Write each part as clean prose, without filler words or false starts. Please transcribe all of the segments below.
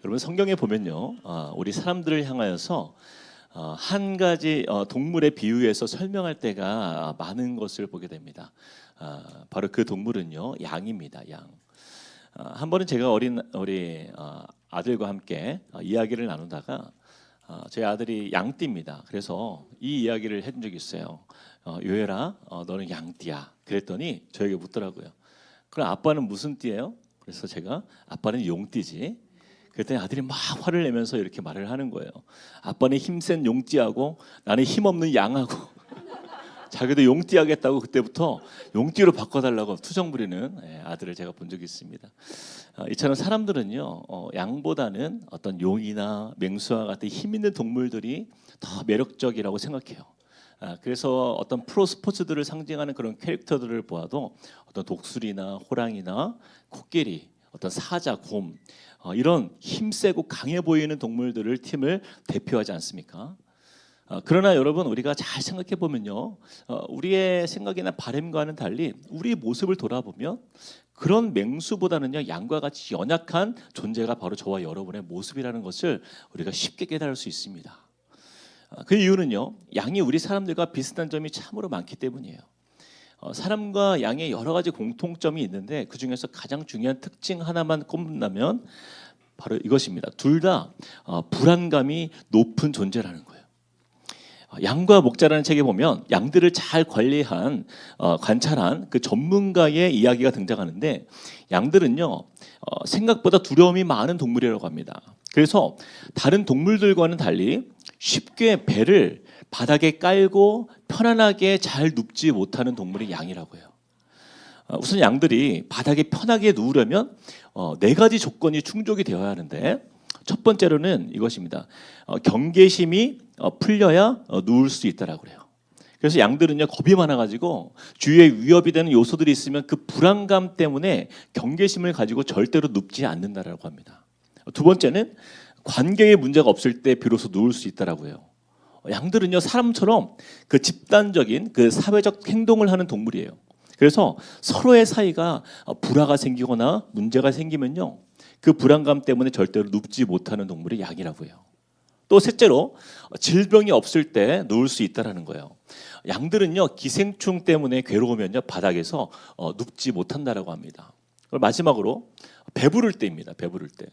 여러분 성경에 보면요, 우리 사람들을 향하여서 한 가지 동물의 비유에서 설명할 때가 많은 것을 보게 됩니다. 바로 그 동물은요, 양입니다. 양. 한 번은 제가 우리 아들과 함께 이야기를 나누다가 제 아들이 양띠입니다. 그래서 이 이야기를 해준 적이 있어요. 요엘아, 너는 양띠야. 그랬더니 저에게 묻더라고요. 그럼 아빠는 무슨 띠예요? 그래서 제가 아빠는 용띠지. 그랬더니 아들이 막 화를 내면서 이렇게 말을 하는 거예요. 아빠는 힘센 용띠하고 나는 힘없는 양하고 자기도 용띠 하겠다고 그때부터 용띠로 바꿔달라고 투정 부리는 아들을 제가 본 적이 있습니다. 이처럼 사람들은요, 양보다는 어떤 용이나 맹수와 같은 힘 있는 동물들이 더 매력적이라고 생각해요. 그래서 어떤 프로 스포츠들을 상징하는 그런 캐릭터들을 보아도 어떤 독수리나 호랑이나 코끼리, 어떤 사자, 곰 이런 힘세고 강해 보이는 동물들을 팀을 대표하지 않습니까? 그러나 여러분 우리가 잘 생각해 보면요, 우리의 생각이나 바람과는 달리 우리 모습을 돌아보면 그런 맹수보다는요 양과 같이 연약한 존재가 바로 저와 여러분의 모습이라는 것을 우리가 쉽게 깨달을 수 있습니다. 그 이유는요, 양이 우리 사람들과 비슷한 점이 참으로 많기 때문이에요. 사람과 양의 여러 가지 공통점이 있는데 그 중에서 가장 중요한 특징 하나만 꼽는다면 바로 이것입니다. 둘 다 불안감이 높은 존재라는 거예요. 양과 목자라는 책에 보면 양들을 잘 관리한 관찰한 그 전문가의 이야기가 등장하는데 양들은요 생각보다 두려움이 많은 동물이라고 합니다. 그래서 다른 동물들과는 달리 쉽게 배를 바닥에 깔고 편안하게 잘 눕지 못하는 동물이 양이라고 해요. 우선 양들이 바닥에 편하게 누우려면 네 가지 조건이 충족이 되어야 하는데 첫 번째로는 이것입니다. 경계심이 풀려야 누울 수 있다라고 그래요. 그래서 양들은요 겁이 많아가지고 주위에 위협이 되는 요소들이 있으면 그 불안감 때문에 경계심을 가지고 절대로 눕지 않는다라고 합니다. 두 번째는 관계에 문제가 없을 때 비로소 누울 수 있다라고 해요. 양들은요 사람처럼 그 집단적인 그 사회적 행동을 하는 동물이에요. 그래서 서로의 사이가 불화가 생기거나 문제가 생기면요 그 불안감 때문에 절대로 눕지 못하는 동물이 양이라고 해요. 또 셋째로 질병이 없을 때 누울 수 있다라는 거예요. 양들은요 기생충 때문에 괴로우면요 바닥에서 눕지 못한다라고 합니다. 그리고 마지막으로 배부를 때입니다. 배부를 때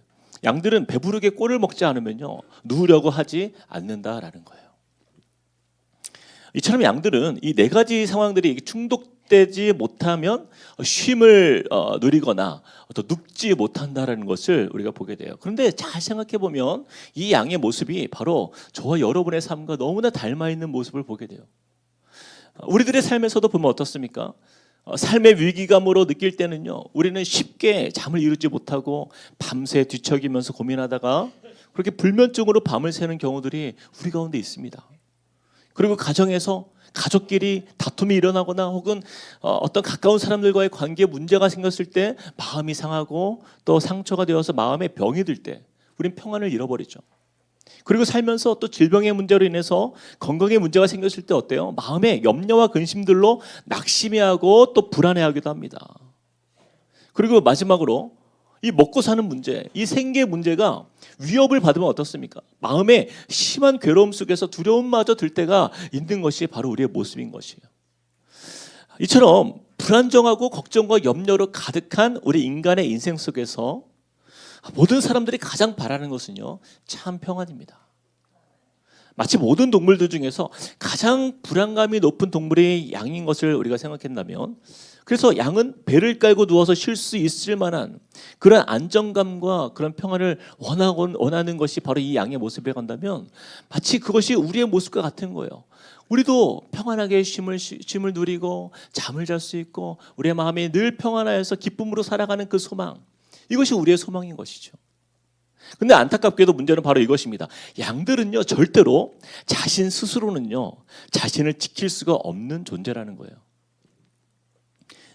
양들은 배부르게 꼴을 먹지 않으면요 누우려고 하지 않는다라는 거예요. 이처럼 양들은 이 네 가지 상황들이 충족되지 못하면 쉼을 누리거나 또 눕지 못한다라는 것을 우리가 보게 돼요. 그런데 잘 생각해 보면 이 양의 모습이 바로 저와 여러분의 삶과 너무나 닮아 있는 모습을 보게 돼요. 우리들의 삶에서도 보면 어떻습니까? 삶의 위기감으로 느낄 때는요 우리는 쉽게 잠을 이루지 못하고 밤새 뒤척이면서 고민하다가 그렇게 불면증으로 밤을 새는 경우들이 우리 가운데 있습니다. 그리고 가정에서 가족끼리 다툼이 일어나거나 혹은 어떤 가까운 사람들과의 관계에 문제가 생겼을 때 마음이 상하고 또 상처가 되어서 마음에 병이 들 때 우린 평안을 잃어버리죠. 그리고 살면서 또 질병의 문제로 인해서 건강에 문제가 생겼을 때 어때요? 마음에 염려와 근심들로 낙심해하고 또 불안해하기도 합니다. 그리고 마지막으로 이 먹고 사는 문제, 이 생계 문제가 위협을 받으면 어떻습니까? 마음에 심한 괴로움 속에서 두려움마저 들 때가 있는 것이 바로 우리의 모습인 것이에요. 이처럼 불안정하고 걱정과 염려로 가득한 우리 인간의 인생 속에서 모든 사람들이 가장 바라는 것은요, 참 평안입니다. 마치 모든 동물들 중에서 가장 불안감이 높은 동물이 양인 것을 우리가 생각한다면, 그래서 양은 배를 깔고 누워서 쉴 수 있을 만한 그런 안정감과 그런 평안을 원하는 것이 바로 이 양의 모습에 간다면 마치 그것이 우리의 모습과 같은 거예요. 우리도 평안하게 쉼을 누리고 잠을 잘 수 있고 우리의 마음이 늘 평안하여서 기쁨으로 살아가는 그 소망, 이것이 우리의 소망인 것이죠. 근데 안타깝게도 문제는 바로 이것입니다. 양들은요 절대로 자신 스스로는요 자신을 지킬 수가 없는 존재라는 거예요.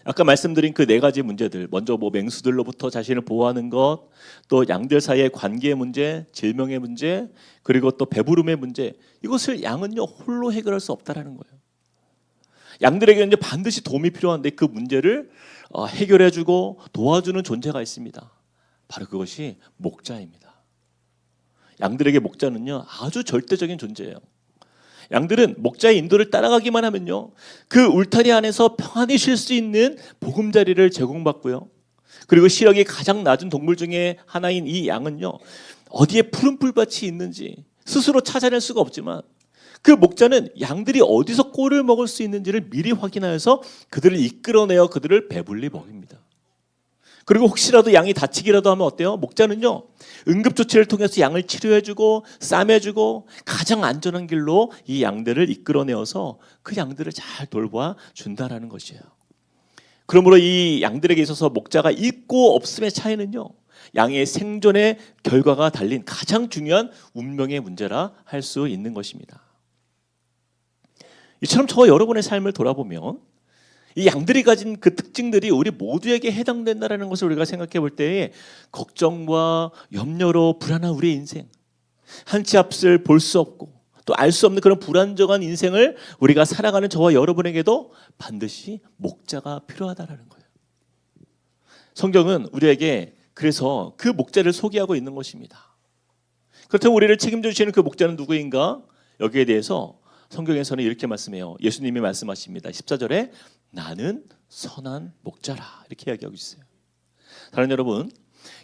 아까 말씀드린 그 네 가지 문제들, 먼저 맹수들로부터 자신을 보호하는 것, 또 양들 사이의 관계의 문제, 질병의 문제, 그리고 또 배부름의 문제, 이것을 양은요 홀로 해결할 수 없다라는 거예요. 양들에게는 이제 반드시 도움이 필요한데 그 문제를 해결해주고 도와주는 존재가 있습니다. 바로 그것이 목자입니다. 양들에게 목자는요 아주 절대적인 존재예요. 양들은 목자의 인도를 따라가기만 하면요 그 울타리 안에서 평안히 쉴 수 있는 보금자리를 제공받고요. 그리고 시력이 가장 낮은 동물 중에 하나인 이 양은요 어디에 푸른 풀밭이 있는지 스스로 찾아낼 수가 없지만 그 목자는 양들이 어디서 꼴을 먹을 수 있는지를 미리 확인하여서 그들을 이끌어내어 그들을 배불리 먹입니다. 그리고 혹시라도 양이 다치기라도 하면 어때요? 목자는요 응급조치를 통해서 양을 치료해주고 싸매주고 가장 안전한 길로 이 양들을 이끌어내어서 그 양들을 잘 돌봐 준다라는 것이에요. 그러므로 이 양들에게 있어서 목자가 있고 없음의 차이는요 양의 생존의 결과가 달린 가장 중요한 운명의 문제라 할 수 있는 것입니다. 이처럼 저와 여러분의 삶을 돌아보면 이 양들이 가진 그 특징들이 우리 모두에게 해당된다는 것을 우리가 생각해 볼 때에 걱정과 염려로 불안한 우리의 인생, 한치 앞을 볼 수 없고 또 알 수 없는 그런 불안정한 인생을 우리가 살아가는 저와 여러분에게도 반드시 목자가 필요하다는 거예요. 성경은 우리에게 그래서 그 목자를 소개하고 있는 것입니다. 그렇다면 우리를 책임져 주시는 그 목자는 누구인가? 여기에 대해서 성경에서는 이렇게 말씀해요. 예수님이 말씀하십니다. 14절에 나는 선한 목자라 이렇게 이야기하고 있어요. 사랑하는 여러분,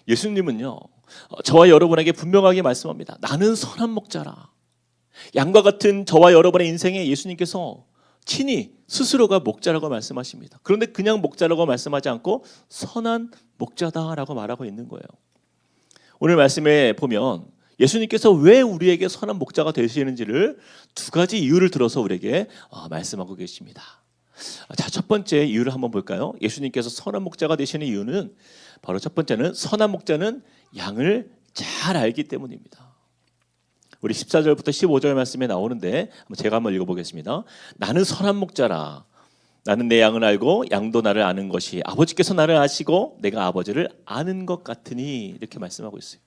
예수님은요 저와 여러분에게 분명하게 말씀합니다. 나는 선한 목자라. 양과 같은 저와 여러분의 인생에 예수님께서 친히 스스로가 목자라고 말씀하십니다. 그런데 그냥 목자라고 말씀하지 않고 선한 목자다라고 말하고 있는 거예요. 오늘 말씀에 보면 예수님께서 왜 우리에게 선한 목자가 되시는지를 두 가지 이유를 들어서 우리에게 말씀하고 계십니다. 자, 첫 번째 이유를 한번 볼까요? 예수님께서 선한 목자가 되시는 이유는 바로 첫 번째는 선한 목자는 양을 잘 알기 때문입니다. 우리 14절부터 15절 말씀에 나오는데 제가 한번 읽어보겠습니다. 나는 선한 목자라. 나는 내 양을 알고 양도 나를 아는 것이 아버지께서 나를 아시고 내가 아버지를 아는 것 같으니 이렇게 말씀하고 있어요.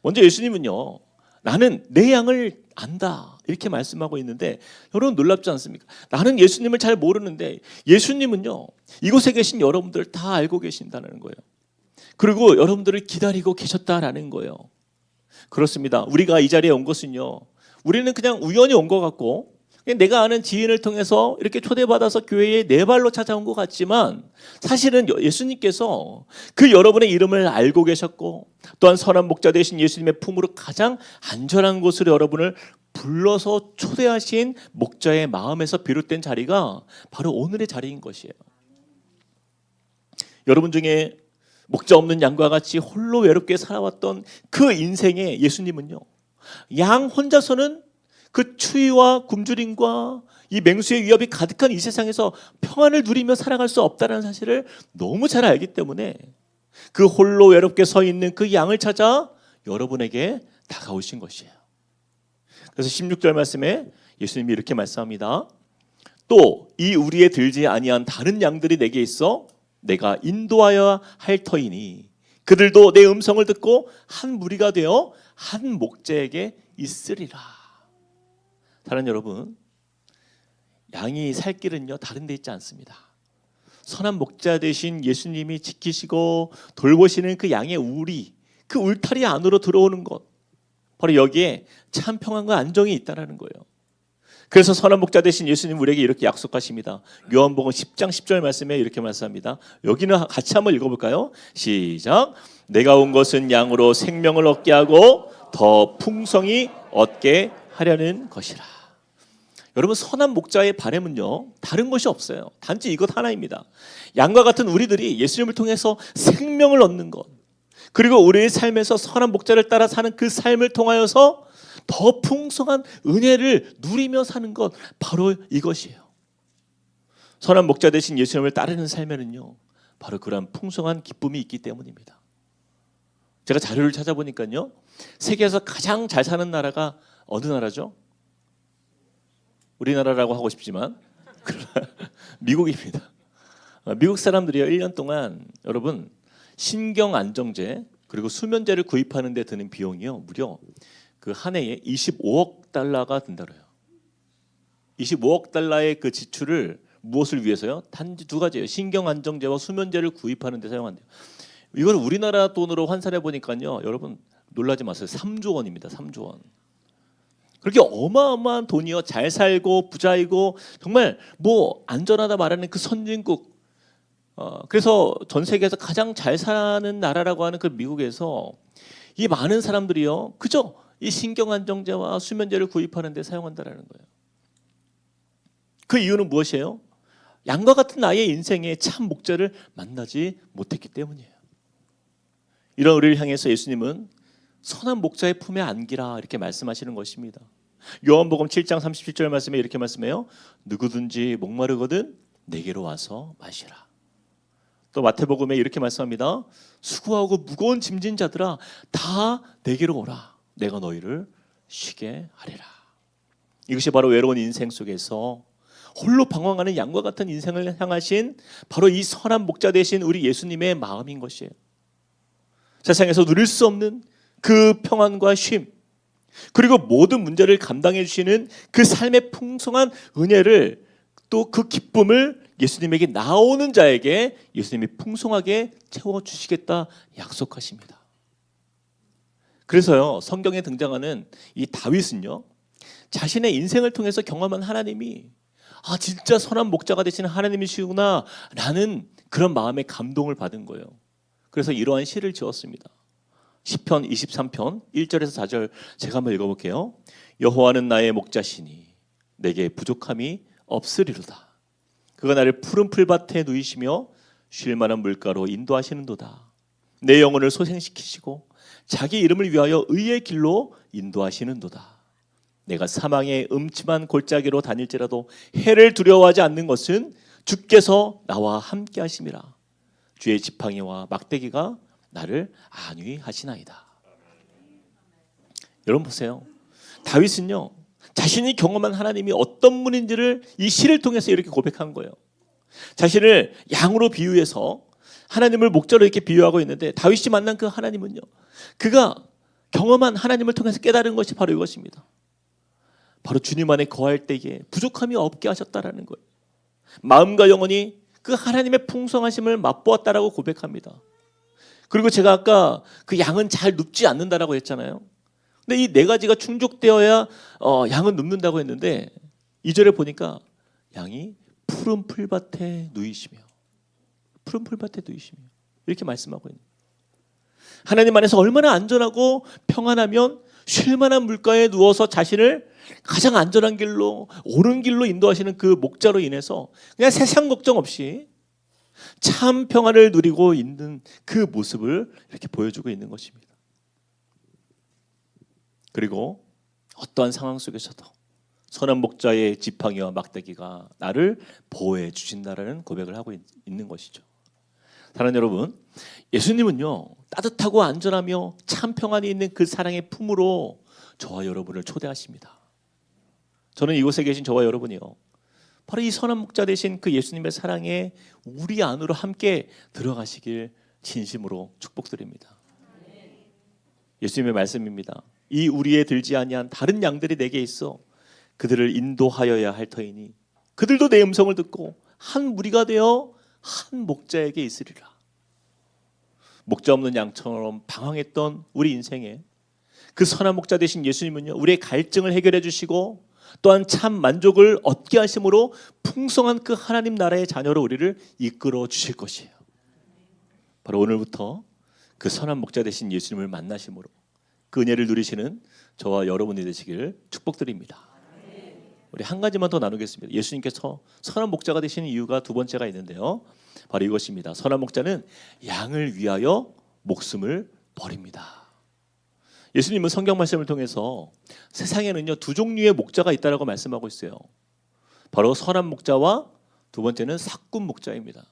먼저 예수님은요 나는 내 양을 안다 이렇게 말씀하고 있는데 여러분 놀랍지 않습니까? 나는 예수님을 잘 모르는데 예수님은요 이곳에 계신 여러분들 다 알고 계신다는 거예요. 그리고 여러분들을 기다리고 계셨다라는 거예요. 그렇습니다. 우리가 이 자리에 온 것은요 우리는 그냥 우연히 온 것 같고 내가 아는 지인을 통해서 이렇게 초대받아서 교회에 네 발로 찾아온 것 같지만 사실은 예수님께서 그 여러분의 이름을 알고 계셨고 또한 선한 목자 되신 예수님의 품으로 가장 안전한 곳으로 여러분을 불러서 초대하신 목자의 마음에서 비롯된 자리가 바로 오늘의 자리인 것이에요. 여러분 중에 목자 없는 양과 같이 홀로 외롭게 살아왔던 그 인생에 예수님은요 양 혼자서는 그 추위와 굶주림과 이 맹수의 위협이 가득한 이 세상에서 평안을 누리며 살아갈 수 없다는 사실을 너무 잘 알기 때문에 그 홀로 외롭게 서 있는 그 양을 찾아 여러분에게 다가오신 것이에요. 그래서 16절 말씀에 예수님이 이렇게 말씀합니다. 또 이 우리에 들지 아니한 다른 양들이 내게 있어 내가 인도하여야 할 터이니 그들도 내 음성을 듣고 한 무리가 되어 한 목자에게 있으리라. 사랑하는 여러분, 양이 살 길은요 다른 데 있지 않습니다. 선한 목자 되신 예수님이 지키시고 돌보시는 그 양의 우리, 그 울타리 안으로 들어오는 것, 바로 여기에 참 평안과 안정이 있다는 거예요. 그래서 선한 목자 되신 예수님 우리에게 이렇게 약속하십니다. 요한복음 10장 10절 말씀에 이렇게 말씀합니다. 여기는 같이 한번 읽어볼까요? 시작. 내가 온 것은 양으로 생명을 얻게 하고 더 풍성히 얻게 하려는 것이라. 여러분 선한 목자의 바람은요 다른 것이 없어요. 단지 이것 하나입니다. 양과 같은 우리들이 예수님을 통해서 생명을 얻는 것, 그리고 우리의 삶에서 선한 목자를 따라 사는 그 삶을 통하여서 더 풍성한 은혜를 누리며 사는 것, 바로 이것이에요. 선한 목자 되신 예수님을 따르는 삶에는요 바로 그런 풍성한 기쁨이 있기 때문입니다. 제가 자료를 찾아보니까요 세계에서 가장 잘 사는 나라가 어느 나라죠? 우리나라라고 하고 싶지만 미국입니다. 미국 사람들이요 1년 동안 여러분 신경안정제 그리고 수면제를 구입하는 데 드는 비용이요 무려 그 한 해에 25억 달러가 든다고요. 25억 달러의 그 지출을 무엇을 위해서요? 단지 두 가지예요. 신경안정제와 수면제를 구입하는 데 사용한대요. 이걸 우리나라 돈으로 환산해 보니까요 여러분 놀라지 마세요. 3조 원입니다. 3조 원. 그렇게 어마어마한 돈이요. 잘 살고 부자이고 정말 뭐 안전하다 말하는 그 선진국. 그래서 전 세계에서 가장 잘 사는 나라라고 하는 그 미국에서 이 많은 사람들이요. 그저 이 신경안정제와 수면제를 구입하는 데 사용한다라는 거예요. 그 이유는 무엇이에요? 양과 같은 나의 인생에 참 목자를 만나지 못했기 때문이에요. 이런 우리를 향해서 예수님은 선한 목자의 품에 안기라 이렇게 말씀하시는 것입니다. 요한복음 7장 37절 말씀에 이렇게 말씀해요. 누구든지 목마르거든 내게로 와서 마시라. 또 마태복음에 이렇게 말씀합니다. 수고하고 무거운 짐진 자들아 다 내게로 오라. 내가 너희를 쉬게 하리라. 이것이 바로 외로운 인생 속에서 홀로 방황하는 양과 같은 인생을 향하신 바로 이 선한 목자 되신 우리 예수님의 마음인 것이에요. 세상에서 누릴 수 없는 그 평안과 쉼, 그리고 모든 문제를 감당해 주시는 그 삶의 풍성한 은혜를 또 그 기쁨을 예수님에게 나오는 자에게 예수님이 풍성하게 채워주시겠다 약속하십니다. 그래서요, 성경에 등장하는 이 다윗은요, 자신의 인생을 통해서 경험한 하나님이 진짜 선한 목자가 되시는 하나님이시구나 라는 그런 마음의 감동을 받은 거예요. 그래서 이러한 시를 지었습니다. 시편 23편 1절에서 4절 제가 한번 읽어볼게요. 여호와는 나의 목자시니 내게 부족함이 없으리로다. 그가 나를 푸른 풀밭에 누이시며 쉴 만한 물가로 인도하시는도다. 내 영혼을 소생시키시고 자기 이름을 위하여 의의 길로 인도하시는도다. 내가 사망의 음침한 골짜기로 다닐지라도 해를 두려워하지 않는 것은 주께서 나와 함께 하심이라. 주의 지팡이와 막대기가 나를 안위하시나이다. 여러분 보세요. 다윗은요, 자신이 경험한 하나님이 어떤 분인지를 이 시를 통해서 이렇게 고백한 거예요. 자신을 양으로 비유해서 하나님을 목자로 이렇게 비유하고 있는데 다윗이 만난 그 하나님은요, 그가 경험한 하나님을 통해서 깨달은 것이 바로 이것입니다. 바로 주님 안에 거할 때에 부족함이 없게 하셨다라는 거예요. 마음과 영혼이 그 하나님의 풍성하심을 맛보았다라고 고백합니다. 그리고 제가 아까 그 양은 잘 눕지 않는다라고 했잖아요. 근데 이 네 가지가 충족되어야 양은 눕는다고 했는데 2절에 보니까 양이 푸른 풀밭에 누이시며 이렇게 말씀하고 있는 거예요. 하나님 안에서 얼마나 안전하고 평안하면 쉴 만한 물가에 누워서 자신을 가장 안전한 길로, 옳은 길로 인도하시는 그 목자로 인해서 그냥 세상 걱정 없이 참 평안을 누리고 있는 그 모습을 이렇게 보여주고 있는 것입니다. 그리고 어떠한 상황 속에서도 선한 목자의 지팡이와 막대기가 나를 보호해 주신다라는 고백을 하고 있는 것이죠. 사랑하는 여러분, 예수님은요, 따뜻하고 안전하며 참 평안이 있는 그 사랑의 품으로 저와 여러분을 초대하십니다. 저는 이곳에 계신 저와 여러분이요, 바로 이 선한 목자 되신 그 예수님의 사랑에 우리 안으로 함께 들어가시길 진심으로 축복드립니다. 예수님의 말씀입니다. 이 우리에 들지 아니한 다른 양들이 내게 있어 그들을 인도하여야 할 터이니 그들도 내 음성을 듣고 한 무리가 되어 한 목자에게 있으리라. 목자 없는 양처럼 방황했던 우리 인생에 그 선한 목자 되신 예수님은요, 우리의 갈증을 해결해 주시고 또한 참 만족을 얻게 하심으로 풍성한 그 하나님 나라의 자녀로 우리를 이끌어 주실 것이에요. 바로 오늘부터 그 선한 목자 되신 예수님을 만나심으로 그 은혜를 누리시는 저와 여러분이 되시길 축복드립니다. 우리 한 가지만 더 나누겠습니다. 예수님께서 선한 목자가 되시는 이유가 두 번째가 있는데요, 바로 이것입니다. 선한 목자는 양을 위하여 목숨을 버립니다. 예수님은 성경 말씀을 통해서 세상에는요, 두 종류의 목자가 있다라고 말씀하고 있어요. 바로 선한 목자와 두 번째는 삭군 목자입니다.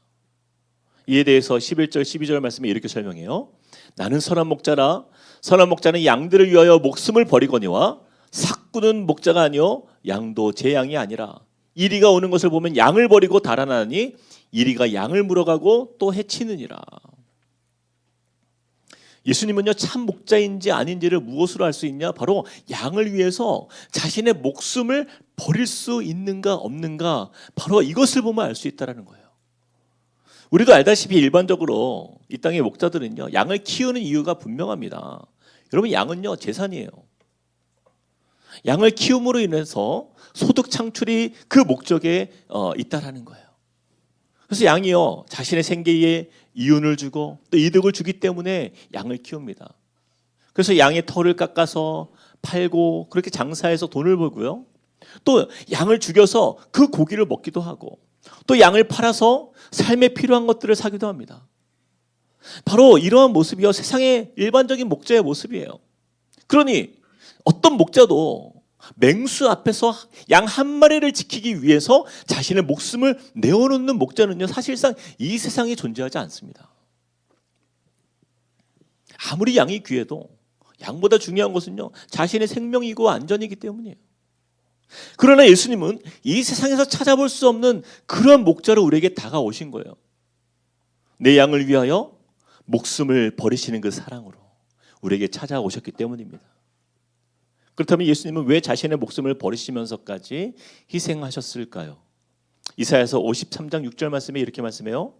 이에 대해서 11절 12절 말씀에 이렇게 설명해요. 나는 선한 목자라. 선한 목자는 양들을 위하여 목숨을 버리거니와 삭군은 목자가 아니요 양도 제 양이 아니라 이리가 오는 것을 보면 양을 버리고 달아나니 이리가 양을 물어가고 또 해치느니라. 예수님은요, 참 목자인지 아닌지를 무엇으로 알 수 있냐? 바로 양을 위해서 자신의 목숨을 버릴 수 있는가 없는가, 바로 이것을 보면 알 수 있다는 거예요. 우리도 알다시피 일반적으로 이 땅의 목자들은요, 양을 키우는 이유가 분명합니다. 여러분, 양은요 재산이에요. 양을 키움으로 인해서 소득 창출이 그 목적에 있다라는 거예요. 그래서 양이요 자신의 생계에 이윤을 주고 또 이득을 주기 때문에 양을 키웁니다. 그래서 양의 털을 깎아서 팔고 그렇게 장사해서 돈을 벌고요. 또 양을 죽여서 그 고기를 먹기도 하고 또 양을 팔아서 삶에 필요한 것들을 사기도 합니다. 바로 이러한 모습이요 세상의 일반적인 목자의 모습이에요. 그러니 어떤 목자도 맹수 앞에서 양 한 마리를 지키기 위해서 자신의 목숨을 내어놓는 목자는요 사실상 이 세상에 존재하지 않습니다. 아무리 양이 귀해도 양보다 중요한 것은요 자신의 생명이고 안전이기 때문이에요. 그러나 예수님은 이 세상에서 찾아볼 수 없는 그런 목자로 우리에게 다가오신 거예요. 내 양을 위하여 목숨을 버리시는 그 사랑으로 우리에게 찾아오셨기 때문입니다. 그렇다면 예수님은 왜 자신의 목숨을 버리시면서까지 희생하셨을까요? 이사야서 53장 6절 말씀에 이렇게 말씀해요.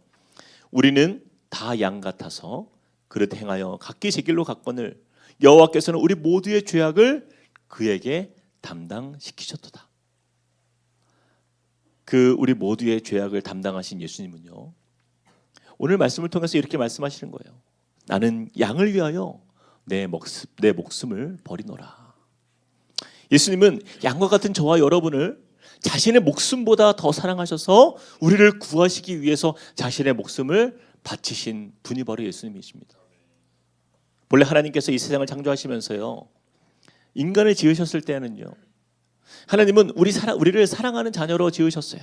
우리는 다 양 같아서 그릇 행하여 각기 제 길로 갔거늘 여호와께서는 우리 모두의 죄악을 그에게 담당시키셨도다. 그 우리 모두의 죄악을 담당하신 예수님은요 오늘 말씀을 통해서 이렇게 말씀하시는 거예요. 나는 양을 위하여 내 목숨을 버리노라. 예수님은 양과 같은 저와 여러분을 자신의 목숨보다 더 사랑하셔서 우리를 구하시기 위해서 자신의 목숨을 바치신 분이 바로 예수님이십니다. 본래 하나님께서 이 세상을 창조하시면서요 인간을 지으셨을 때는요 하나님은 우리를 사랑하는 자녀로 지으셨어요.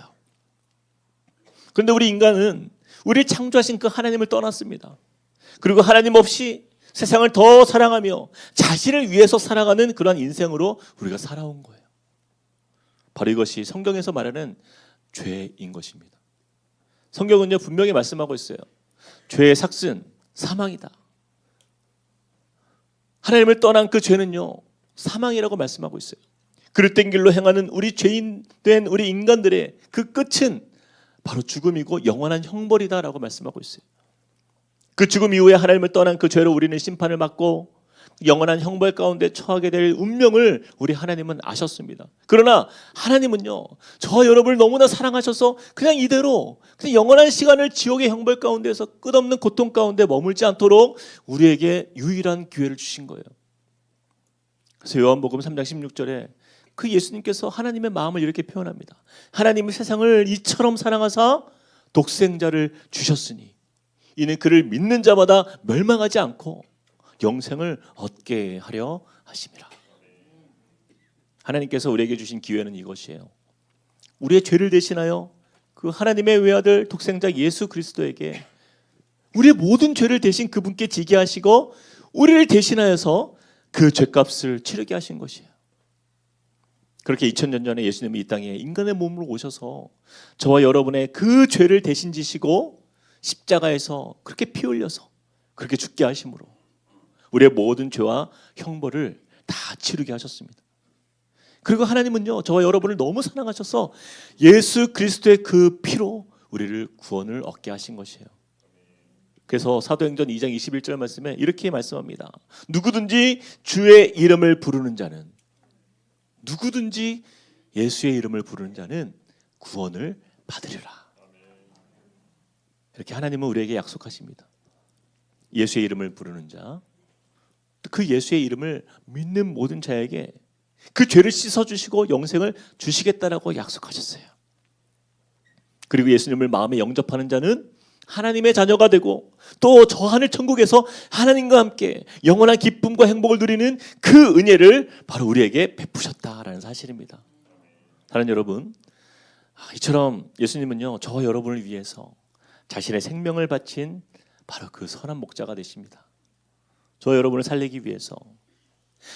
그런데 우리 인간은 우리를 창조하신 그 하나님을 떠났습니다. 그리고 하나님 없이 세상을 더 사랑하며 자신을 위해서 살아가는 그러한 인생으로 우리가 살아온 거예요. 바로 이것이 성경에서 말하는 죄인 것입니다. 성경은요 분명히 말씀하고 있어요. 죄의 삭은 사망이다. 하나님을 떠난 그 죄는요 사망이라고 말씀하고 있어요. 그릇된 길로 행하는 우리 죄인 된 우리 인간들의 그 끝은 바로 죽음이고 영원한 형벌이다라고 말씀하고 있어요. 그 죽음 이후에 하나님을 떠난 그 죄로 우리는 심판을 받고 영원한 형벌 가운데 처하게 될 운명을 우리 하나님은 아셨습니다. 그러나 하나님은요 저와 여러분을 너무나 사랑하셔서 그냥 이대로 그냥 영원한 시간을 지옥의 형벌 가운데서 끝없는 고통 가운데 머물지 않도록 우리에게 유일한 기회를 주신 거예요. 그래서 요한복음 3장 16절에 그 예수님께서 하나님의 마음을 이렇게 표현합니다. 하나님이 세상을 이처럼 사랑하사 독생자를 주셨으니 이는 그를 믿는 자마다 멸망하지 않고 영생을 얻게 하려 하심이라. 하나님께서 우리에게 주신 기회는 이것이에요. 우리의 죄를 대신하여 그 하나님의 외아들 독생자 예수 그리스도에게 우리의 모든 죄를 대신 그분께 지게 하시고 우리를 대신하여서 그 죄값을 치르게 하신 것이에요. 그렇게 2000년 전에 예수님이 이 땅에 인간의 몸으로 오셔서 저와 여러분의 그 죄를 대신 지시고 십자가에서 그렇게 피 흘려서 그렇게 죽게 하심으로 우리의 모든 죄와 형벌을 다 치르게 하셨습니다. 그리고 하나님은요 저와 여러분을 너무 사랑하셔서 예수 그리스도의 그 피로 우리를 구원을 얻게 하신 것이에요. 그래서 사도행전 2장 21절 말씀에 이렇게 말씀합니다. 누구든지 주의 이름을 부르는 자는 누구든지 예수의 이름을 부르는 자는 구원을 받으리라. 이렇게 하나님은 우리에게 약속하십니다. 예수의 이름을 부르는 자, 그 예수의 이름을 믿는 모든 자에게 그 죄를 씻어주시고 영생을 주시겠다라고 약속하셨어요. 그리고 예수님을 마음에 영접하는 자는 하나님의 자녀가 되고 또 저 하늘 천국에서 하나님과 함께 영원한 기쁨과 행복을 누리는 그 은혜를 바로 우리에게 베푸셨다라는 사실입니다. 사랑하는 여러분, 이처럼 예수님은요 저와 여러분을 위해서 자신의 생명을 바친 바로 그 선한 목자가 되십니다. 저와 여러분을 살리기 위해서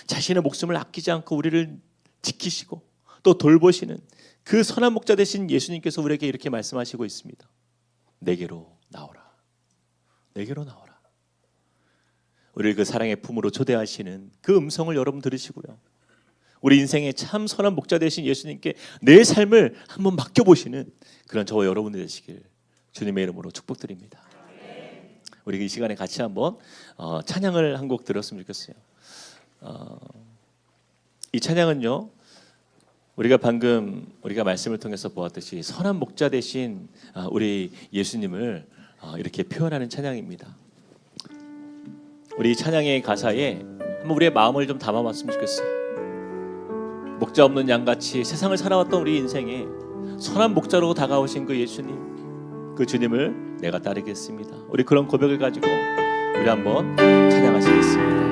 자신의 목숨을 아끼지 않고 우리를 지키시고 또 돌보시는 그 선한 목자 되신 예수님께서 우리에게 이렇게 말씀하시고 있습니다. 내게로 나오라. 내게로 나오라. 우리를 그 사랑의 품으로 초대하시는 그 음성을 여러분 들으시고요. 우리 인생의 참 선한 목자 되신 예수님께 내 삶을 한번 맡겨보시는 그런 저와 여러분들 되시길 주님의 이름으로 축복드립니다. 우리 이 시간에 같이 한번 찬양을 한 곡 들었으면 좋겠어요. 이 찬양은요, 우리가 방금 우리가 말씀을 통해서 보았듯이 선한 목자 되신 우리 예수님을 이렇게 표현하는 찬양입니다. 우리 찬양의 가사에 한번 우리의 마음을 좀 담아봤으면 좋겠어요. 목자 없는 양같이 세상을 살아왔던 우리 인생에 선한 목자로 다가오신 그 예수님, 그 주님을 내가 따르겠습니다. 우리 그런 고백을 가지고 우리 한번 찬양하시겠습니다.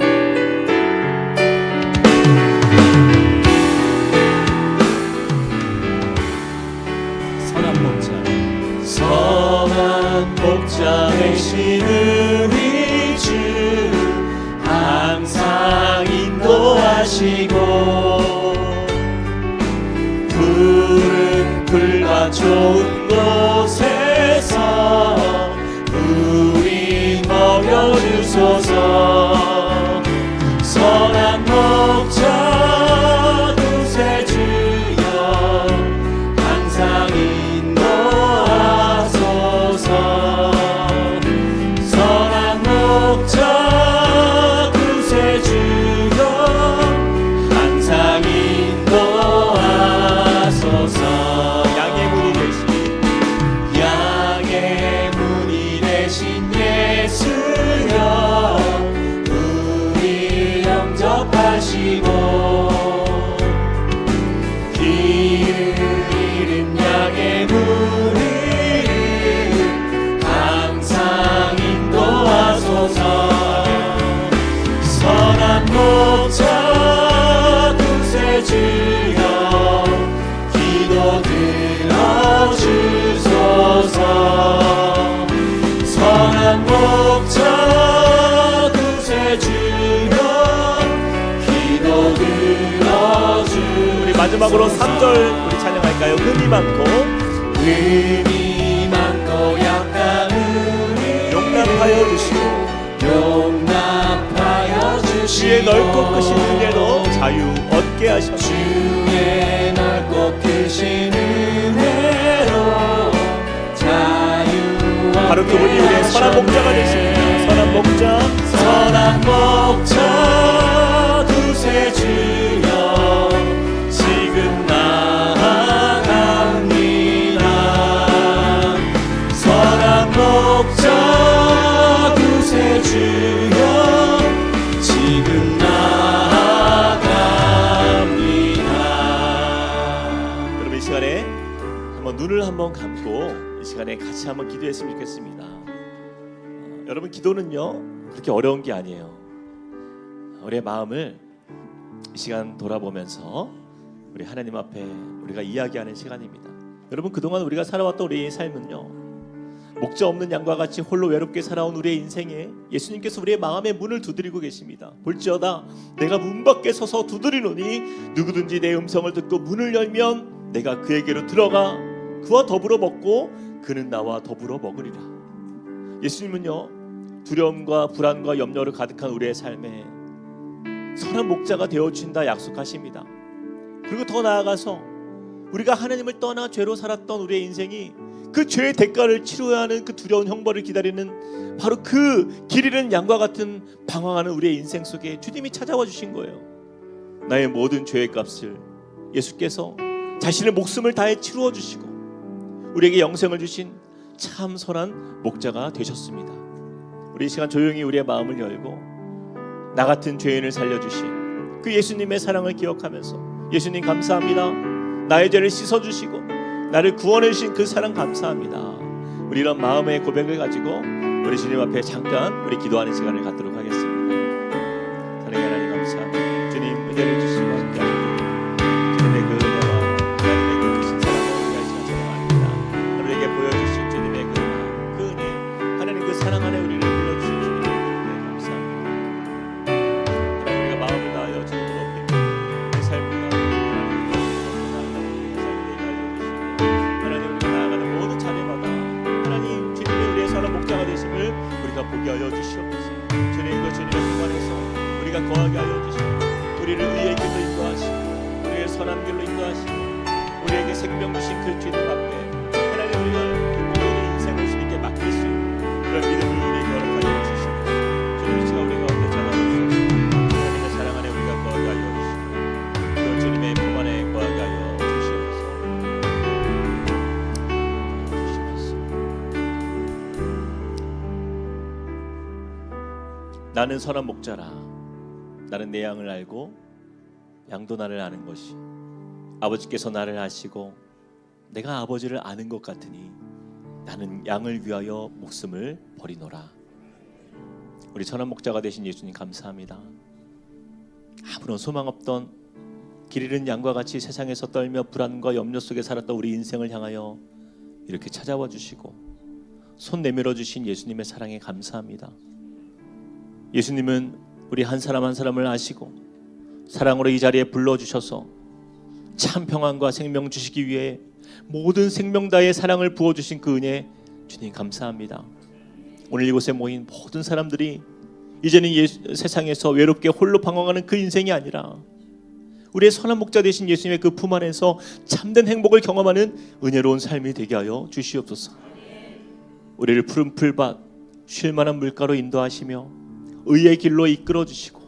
선한 목자 되시는 우리 주 항상 인도하시고 푸른 풀과 좋은 곳에서 우리 먹여주소서. 선한 목자 구세주여 항상 선한 목자 구세주여 항상 인도하소서. 양의 문이 되신 예수여 우리 영접하시고 길을 잃은 양의 문을 선한 목자 구세주여 기도 들어주소서. 선한 목자 구세주여 기도 들어주소서. 우리 마지막으로 3절 우리 찬양할까요? 은이 많고 약한 은이 용납하여 주시고 주의 넓고 크신 은혜로 자유 얻게 하셨네. 주의 넓고 크신 은혜로 자유 바로 그분이 우리의 선한 목자가 되십니다. 선한 목자 구세주여 지금 나아갑니다. 선한 목자 구세주여 지금 나아갑니다. 여러분 이 시간에 한번 눈을 한번 감고 이 시간에 같이 한번 기도했으면 좋겠습니다. 여러분 기도는요 그렇게 어려운 게 아니에요. 우리의 마음을 이 시간 돌아보면서 우리 하나님 앞에 우리가 이야기하는 시간입니다. 여러분 그동안 우리가 살아왔던 우리의 삶은요 목자 없는 양과 같이 홀로 외롭게 살아온 우리의 인생에 예수님께서 우리의 마음의 문을 두드리고 계십니다. 볼지어다 내가 문 밖에 서서 두드리노니 누구든지 내 음성을 듣고 문을 열면 내가 그에게로 들어가 그와 더불어 먹고 그는 나와 더불어 먹으리라. 예수님은요 두려움과 불안과 염려를 가득한 우리의 삶에 선한 목자가 되어주신다 약속하십니다. 그리고 더 나아가서 우리가 하나님을 떠나 죄로 살았던 우리의 인생이 그 죄의 대가를 치러야 하는 그 두려운 형벌을 기다리는 바로 그 길 잃은 양과 같은 방황하는 우리의 인생 속에 주님이 찾아와 주신 거예요. 나의 모든 죄의 값을 예수께서 자신의 목숨을 다해 치루어 주시고 우리에게 영생을 주신 참 선한 목자가 되셨습니다. 우리 이 시간 조용히 우리의 마음을 열고 나 같은 죄인을 살려주신 그 예수님의 사랑을 기억하면서 예수님 감사합니다. 나의 죄를 씻어주시고 나를 구원해 주신 그 사랑 감사합니다. 우리 이런 마음의 고백을 가지고 우리 주님 앞에 잠깐 우리 기도하는 시간을 갖도록 하겠습니다. 사랑의 하나님 감사합니다. 주님 은혜를 주시고 함께하십니다. 주님의 그 은혜와 하나님의 그 크신 사랑을 우리가 이 시간 전합니다. 우리에게 보여주신 주님의 그 은혜 하나님 그 사랑 안에 우리를 불러주신 주님의 은혜 감사합니다. 하나님 우리가 마음을 다하여 주님을 높이며 내 삶을 다하여 우리가 보게 하여 주시옵소서. 주님 그 주님의 품 안에서 우리가 거하게 하여 주시고 우리를 의의 길로 인도하시고 우리의 선한 길로 인도하시고 우리에게 생명 주신 그 주님 앞에 하나님 우리가 모든 인생을 주님께 맡길 수 있는 그런 믿음을 우리에게 허락하여 주시고 주님 이 시간 우리 가운데 찾아오시고 하나님의 사랑 안에 우리 나는 선한 목자라. 나는 내 양을 알고 양도 나를 아는 것이. 아버지께서 나를 아시고 내가 아버지를 아는 것 같으니 나는 양을 위하여 목숨을 버리노라. 우리 선한 목자가 되신 예수님 감사합니다. 아무런 소망 없던 길 잃은 양과 같이 세상에서 떨며 불안과 염려 속에 살았던 우리 인생을 향하여 이렇게 찾아와 주시고 손 내밀어 주신 예수님의 사랑에 감사합니다. 예수님은 우리 한 사람 한 사람을 아시고 사랑으로 이 자리에 불러주셔서 참 평안과 생명 주시기 위해 모든 생명 다의 사랑을 부어주신 그 은혜 주님 감사합니다. 오늘 이곳에 모인 모든 사람들이 이제는 세상에서 외롭게 홀로 방황하는 그 인생이 아니라 우리의 선한 목자 되신 예수님의 그 품 안에서 참된 행복을 경험하는 은혜로운 삶이 되게 하여 주시옵소서. 우리를 푸른 풀밭 쉴 만한 물가로 인도하시며 의의 길로 이끌어 주시고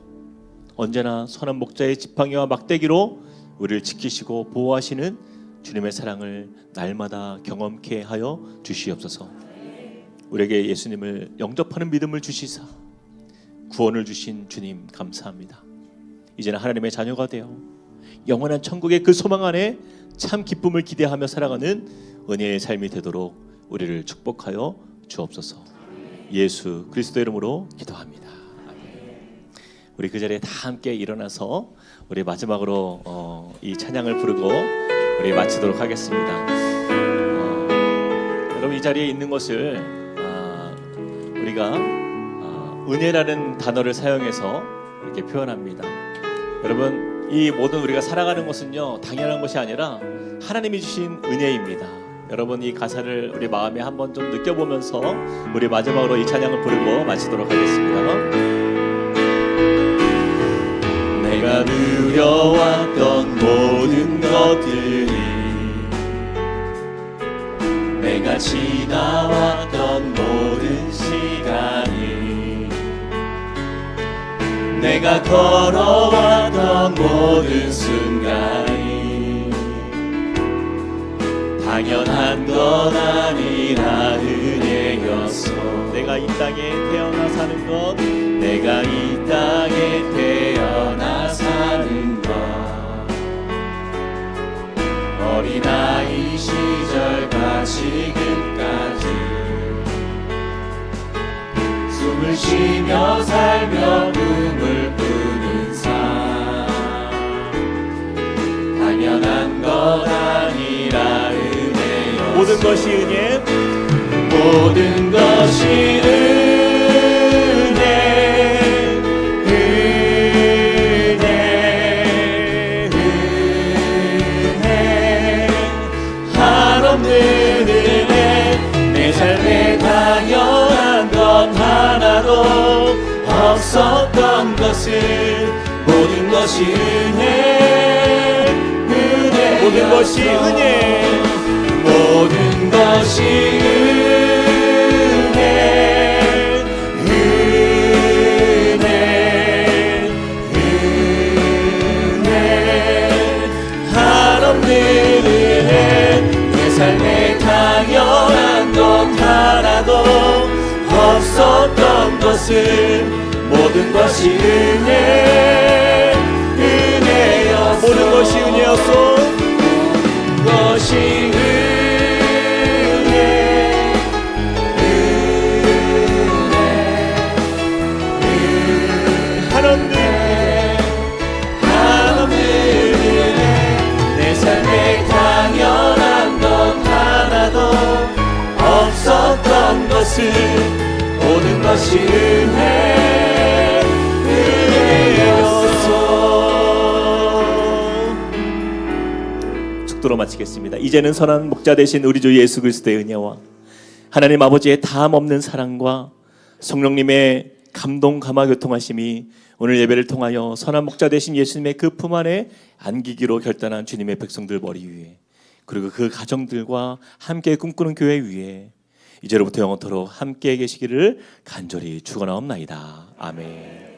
언제나 선한 목자의 지팡이와 막대기로 우리를 지키시고 보호하시는 주님의 사랑을 날마다 경험케 하여 주시옵소서. 우리에게 예수님을 영접하는 믿음을 주시사 구원을 주신 주님 감사합니다. 이제는 하나님의 자녀가 되어 영원한 천국의 그 소망 안에 참 기쁨을 기대하며 살아가는 은혜의 삶이 되도록 우리를 축복하여 주옵소서. 예수 그리스도 이름으로 기도합니다. 우리 그 자리에 다 함께 일어나서 우리 마지막으로 이 찬양을 부르고 우리 마치도록 하겠습니다. 여러분 이 자리에 있는 것을 우리가 은혜라는 단어를 사용해서 이렇게 표현합니다. 여러분 이 모든 우리가 살아가는 것은요 당연한 것이 아니라 하나님이 주신 은혜입니다. 여러분 이 가사를 우리 마음에 한번 좀 느껴보면서 우리 마지막으로 이 찬양을 부르고 마치도록 하겠습니다. 내가 누려왔던 모든 것들이 내가 지나왔던 모든 시간이 내가 걸어왔던 모든 순간이 당연한 건 아니라 은혜였소. 내가 이 땅에 태어나 사는 것 내가 이 땅에 태어나 사는 것 어린아이 시절과 지금까지 숨을 쉬며 살며 꿈을 꾸는 삶 당연한 것 아니라 은혜였소. 모든 것이 은혜 모든 것이 은혜 한없는 은혜 내 삶에 당연한 것 하나도 없었던 것을 모든 것이 은혜 모든 것이 은혜 모든 것이 은혜 한없는 은혜 내 삶에 당연한 것 하나도 없었던 것을 모든 것이 은혜였소. 모든 것이 은혜였소. 모든 것이 한없는 은혜 내 삶에 당연한 것 하나도 없었던 것을 모든 것이 은혜였소. 축도로 마치겠습니다. 이제는 선한 목자 되신 우리 주 예수 그리스도의 은혜와 하나님 아버지의 다함 없는 사랑과 성령님의 감동 감화 교통하심이 오늘 예배를 통하여 선한 목자 되신 예수님의 그 품 안에 안기기로 결단한 주님의 백성들 머리 위에 그리고 그 가정들과 함께 꿈꾸는 교회 위에 이제로부터 영원토록 함께 계시기를 간절히 축원하옵나이다. 아멘.